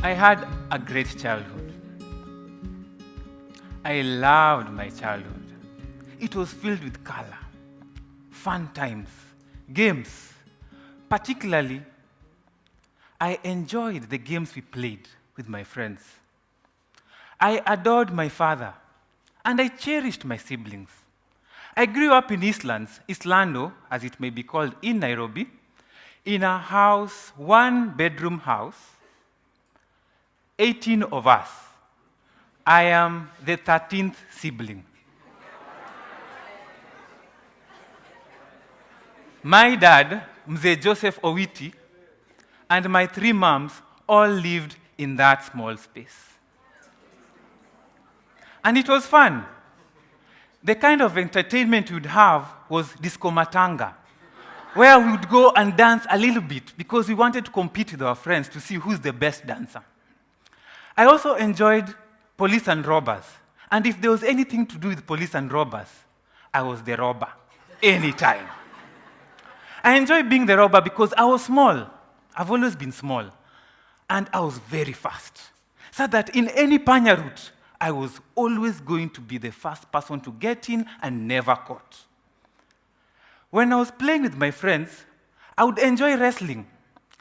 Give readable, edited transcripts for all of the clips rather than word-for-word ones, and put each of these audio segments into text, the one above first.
I had a great childhood. I loved my childhood. It was filled with color, fun times, games. Particularly, I enjoyed the games we played with my friends. I adored my father, and I cherished my siblings. I grew up in Eastlands, Islando, as it may be called in Nairobi, in a house, one-bedroom house, 18 of us. I am the 13th sibling. My dad, Mzee Joseph Owiti, and my 3 moms all lived in that small space. And it was fun. The kind of entertainment we'd have was disco matanga, where we would go and dance a little bit because we wanted to compete with our friends to see who's the best dancer. I also enjoyed police and robbers. And if there was anything to do with police and robbers, I was the robber, anytime. I enjoyed being the robber because I was small. I've always been small. And I was very fast. So that in any panya route, I was always going to be the first person to get in and never caught. When I was playing with my friends, I would enjoy wrestling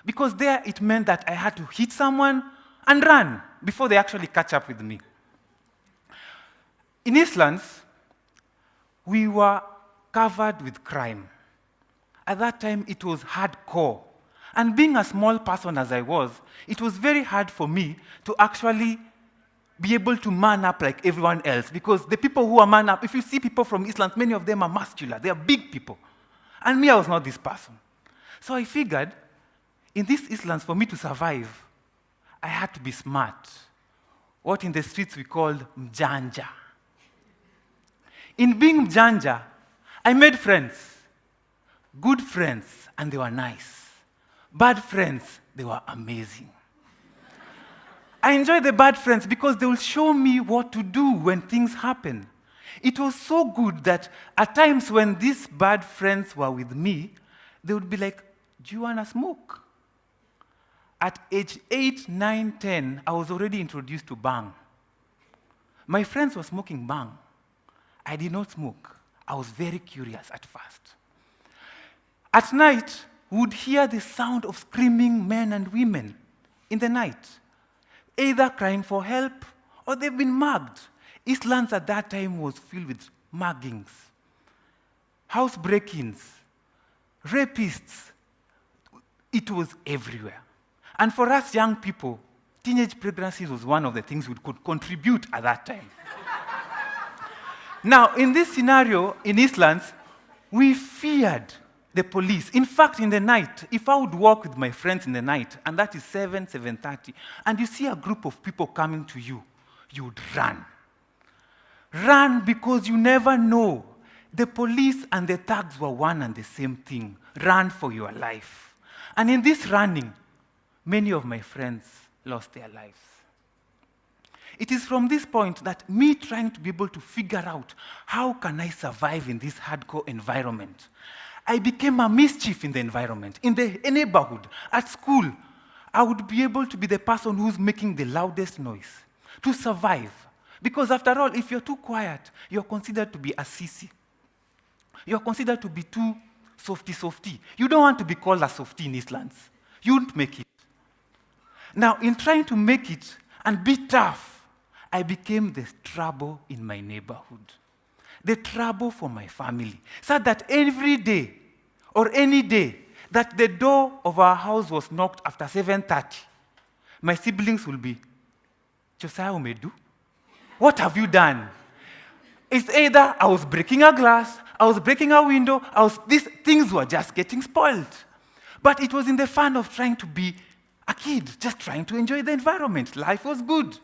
because there it meant that I had to hit someone and run before they actually catch up with me. In Eastlands, we were covered with crime. At that time, it was hardcore. And being a small person as I was, it was very hard for me to actually be able to man up like everyone else. Because the people who are man up, if you see people from Eastlands, many of them are muscular. They are big people. And me, I was not this person. So I figured, in this Eastlands, for me to survive, I had to be smart. What in the streets we called mjanja. In being mjanja, I made friends. Good friends, and they were nice. Bad friends, they were amazing. I enjoy the bad friends because they will show me what to do when things happen. It was so good that at times when these bad friends were with me, they would be like, "Do you want to smoke?" At age 8, 9, 10, I was already introduced to bang. My friends were smoking bang. I did not smoke. I was very curious at first. At night, we would hear the sound of screaming men and women in the night, either crying for help or they've been mugged. Eastlands at that time was filled with muggings, house break-ins, rapists. It was everywhere. And for us young people, teenage pregnancies was one of the things we could contribute at that time. Now, in this scenario, in Eastlands, we feared the police. In fact, in the night, if I would walk with my friends in the night, and that is 7, 7:30, and you see a group of people coming to you, you would run. Run because you never know. The police and the thugs were one and the same thing. Run for your life. And in this running, many of my friends lost their lives. It is from this point that me trying to be able to figure out how can I survive in this hardcore environment, I became a mischief in the environment, in the neighborhood, at school. I would be able to be the person who's making the loudest noise to survive. Because after all, if you're too quiet, you're considered to be a sissy. You're considered to be too softy. You don't want to be called a softy in Eastlands. You won't make it. Now, in trying to make it and be tough, I became the trouble in my neighborhood. The trouble for my family. So that every day, or any day, that the door of our house was knocked after 7:30, my siblings will be, "Josiah Umedu, what have you done?" It's either I was breaking a glass, I was breaking a window, these things were just getting spoiled. But it was in the fun of trying to be a kid, just trying to enjoy the environment. Life was good.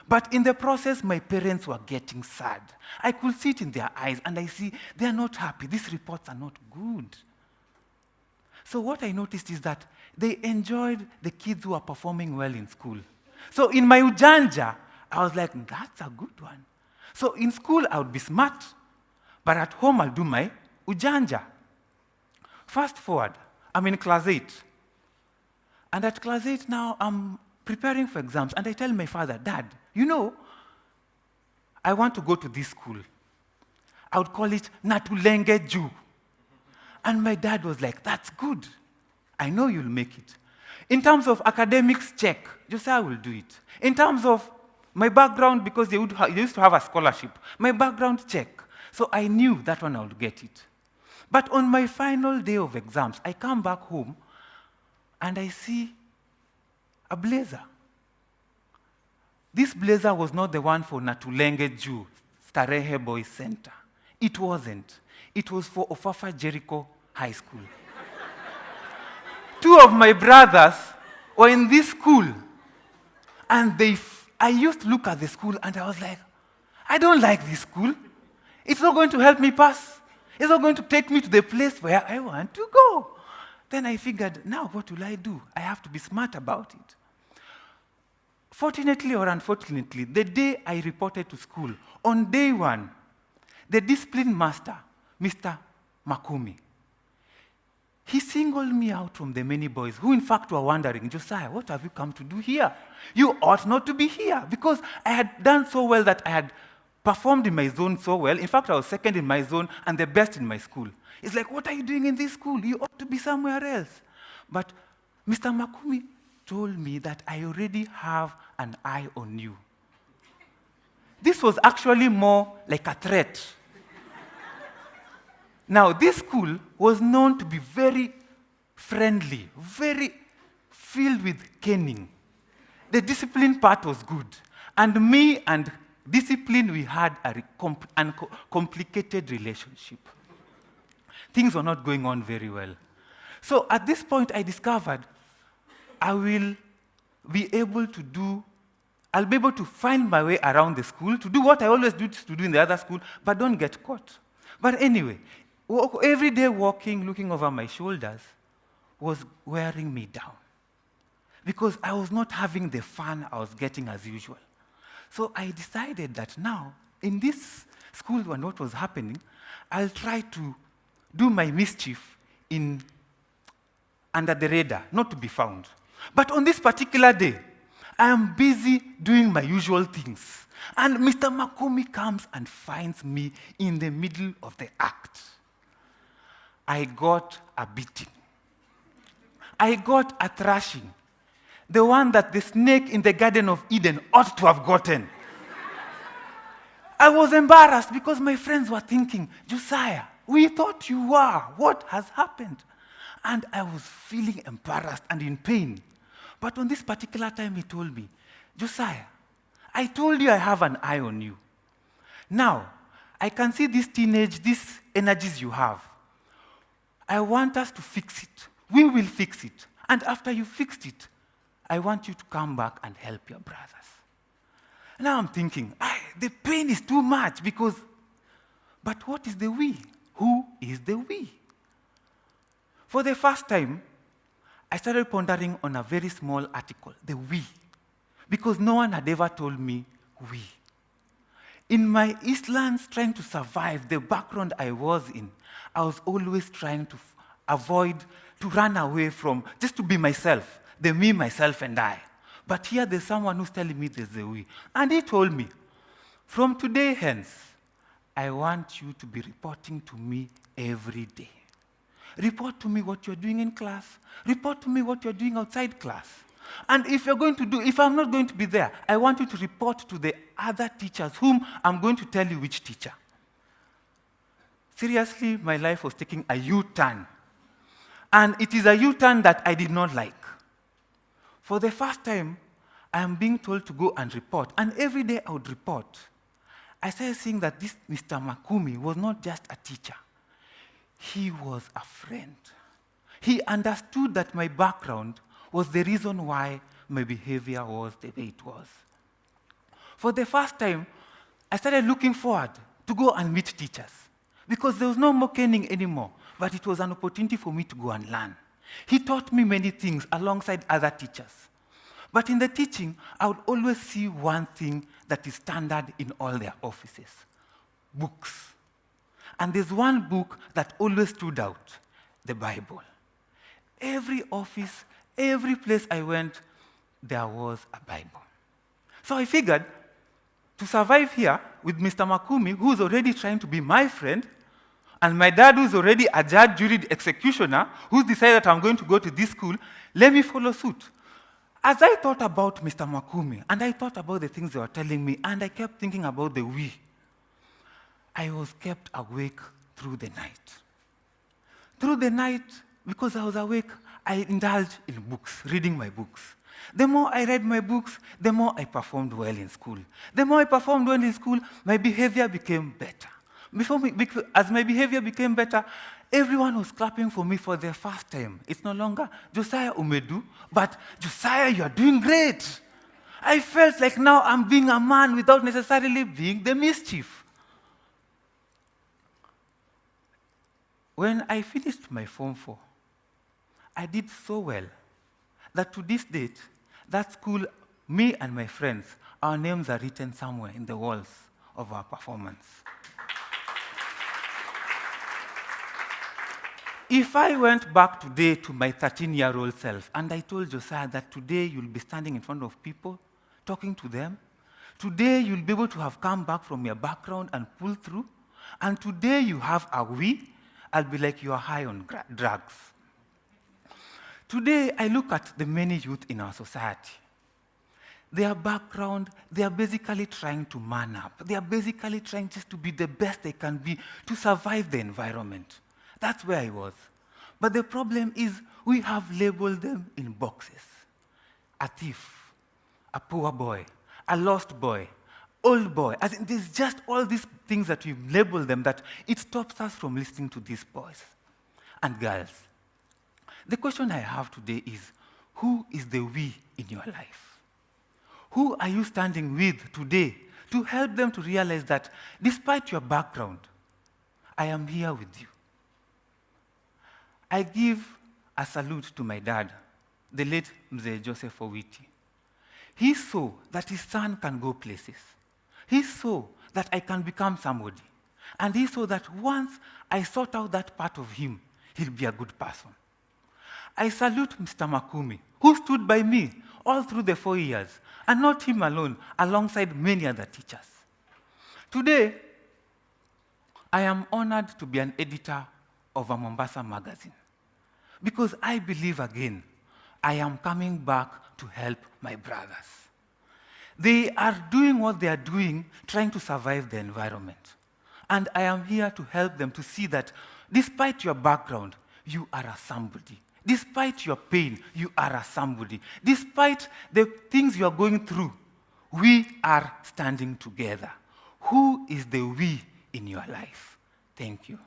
But in the process, my parents were getting sad. I could see it in their eyes, and I see they're not happy. These reports are not good. So what I noticed is that they enjoyed the kids who are performing well in school. So in my ujanja, I was like, that's a good one. So in school, I would be smart, but at home, I'll do my ujanja. Fast forward, I'm in class 8. And at class 8 now, I'm preparing for exams, and I tell my father, Dad, you know, I want to go to this school. I would call it Natulenge Jew. And my dad was like, that's good. I know you'll make it. In terms of academics, check. Josiah will do it. In terms of my background, because they used to have a scholarship, my background, check. So I knew that one I would get it. But on my final day of exams, I come back home and I see a blazer. This blazer was not the one for Natulenge Jew, Starehe Boys Center. It wasn't. It was for Ofafa Jericho High School. Two of my brothers were in this school. And I used to look at the school and I was like, I don't like this school. It's not going to help me pass. It's not going to take me to the place where I want to go. Then I figured, now what will I do? I have to be smart about it. Fortunately or unfortunately, the day I reported to school, on day one, the discipline master, Mr. Makumi, he singled me out from the many boys who in fact were wondering, Josiah, what have you come to do here? You ought not to be here, because I had done so well that I had performed in my zone so well. In fact, I was second in my zone and the best in my school. It's like, what are you doing in this school? You ought to be somewhere else. But Mr. Makumi told me that I already have an eye on you. This was actually more like a threat. Now, this school was known to be very friendly, very filled with caning. The discipline part was good. And me and discipline, we had a complicated relationship. Things were not going on very well. So at this point, I discovered I'll be able to find my way around the school, to do what I always do in the other school, but don't get caught. But anyway, every day walking, looking over my shoulders, was wearing me down. Because I was not having the fun I was getting as usual. So I decided that now, in this school and what was happening, I'll try to do my mischief under the radar, not to be found. But on this particular day, I am busy doing my usual things. And Mr. Makumi comes and finds me in the middle of the act. I got a beating. I got a thrashing. The one that the snake in the Garden of Eden ought to have gotten. I was embarrassed because my friends were thinking, Josiah, we thought you were. What has happened? And I was feeling embarrassed and in pain. But on this particular time, he told me, Josiah, I told you I have an eye on you. Now, I can see these energies you have. I want us to fix it. We will fix it. And after you fixed it, I want you to come back and help your brothers. Now I'm thinking, the pain is too much but what is the we? Who is the we? For the first time, I started pondering on a very small article, the we, because no one had ever told me we. In my Eastlands, trying to survive, the background I was in, I was always trying to to run away from, just to be myself, the me, myself, and I. But here there's someone who's telling me there's a we. And he told me, from today hence, I want you to be reporting to me every day. Report to me what you're doing in class. Report to me what you're doing outside class. And if I'm not going to be there, I want you to report to the other teachers whom I'm going to tell you which teacher. Seriously, my life was taking a U-turn. And it is a U-turn that I did not like. For the first time, I am being told to go and report. And every day I would report. I started seeing that this Mr. Makumi was not just a teacher. He was a friend. He understood that my background was the reason why my behavior was the way it was. For the first time, I started looking forward to go and meet teachers because there was no more caning anymore, but it was an opportunity for me to go and learn. He taught me many things alongside other teachers. But in the teaching, I would always see one thing that is standard in all their offices: books. And there's one book that always stood out, the Bible. Every office, every place I went, there was a Bible. So I figured, to survive here with Mr. Makumi, who's already trying to be my friend, and my dad, who's already a judge, jury, executioner, who's decided that I'm going to go to this school, let me follow suit. As I thought about Mr. Makumi, and I thought about the things they were telling me, and I kept thinking about the we, I was kept awake through the night. Through the night, because I was awake, I indulged in books, reading my books. The more I read my books, the more I performed well in school. The more I performed well in school, my behavior became better. As my behavior became better, everyone was clapping for me for the first time. It's no longer, Josiah Umedu, but Josiah, you are doing great. I felt like now I'm being a man without necessarily being the mischief. When I finished my Form 4, I did so well that to this date, that school, me and my friends, our names are written somewhere in the walls of our performance. If I went back today to my 13-year-old self and I told Josiah that today you'll be standing in front of people, talking to them, today you'll be able to have come back from your background and pull through, and today you have a we, I'll be like, you are high on drugs. Today, I look at the many youth in our society. Their background, they are basically trying to man up. They are basically trying just to be the best they can be to survive the environment. That's where I was. But the problem is we have labeled them in boxes. A thief, a poor boy, a lost boy, old boy. As in, there's just all these things that we've labeled them that it stops us from listening to these boys and girls. The question I have today is, who is the we in your life? Who are you standing with today to help them to realize that despite your background, I am here with you? I give a salute to my dad, the late Mzee Joseph Owiti. He saw that his son can go places. He saw that I can become somebody. And he saw that once I sort out that part of him, he'll be a good person. I salute Mr. Makumi, who stood by me all through the 4 years, and not him alone, alongside many other teachers. Today, I am honored to be an editor of a Mombasa magazine, because I believe again, I am coming back to help my brothers. They are doing what they are doing, trying to survive the environment. And I am here to help them to see that despite your background, you are a somebody. Despite your pain, you are a somebody. Despite the things you are going through, we are standing together. Who is the we in your life? Thank you.